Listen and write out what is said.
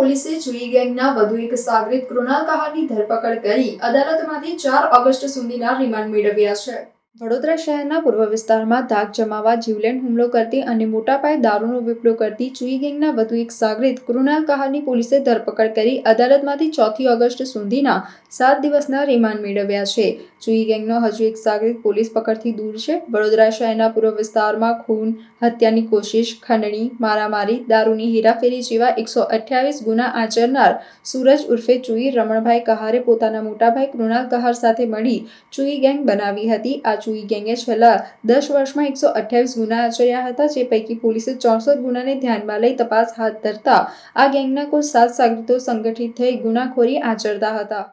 પોલીસે ચુઈ ગેંગના વધુ એક સાગરીત કૃણાલ કહારની ધરપકડ કરી અદાલતમાંથી 4 ઓગસ્ટ સુધીના રિમાન્ડ મેળવ્યા છે। વડોદરા શહેરના પૂર્વ વિસ્તારમાં ધાક જમાવવા, જીવલેણ હુમલો કરતી અને મોટા પાયે દારૂનો વેપલો કરતી ચુઈ ગેંગના વધુ એક સાગરીત કૃણાલ કહારની પોલીસે ધરપકડ કરી અદાલતમાંથી 4 ઓગસ્ટ સુધીના 7 દિવસના રિમાન્ડ મેળવ્યા છે। ચુઈ ગેંગનો હજુ એક સાગરીત પોલીસ પકડથી દૂર છે। વડોદરા શહેરના પૂર્વ વિસ્તારમાં ખૂન, હત્યાની કોશિશ, ખંડણી, મારામારી, દારૂની હેરાફેરી જેવા 128 ગુના આચરનાર સૂરજ ઉર્ફે ચુઈ રમણભાઈ કહારે પોતાના મોટાભાઈ કૃણાલ કહાર સાથે મળી ચુઈ ગેંગ બનાવી હતી। આ ચુઈ ગેંગે છેલ્લા 10 વર્ષમાં 128 ગુના આચર્યા હતા, જે પૈકી પોલીસે 64 ગુનાને ધ્યાનમાં લઈ તપાસ હાથ ધરતા આ ગેંગના કુલ 7 સાગરીતો સંગઠિત થઈ ગુનાખોરી આચરતા હતા।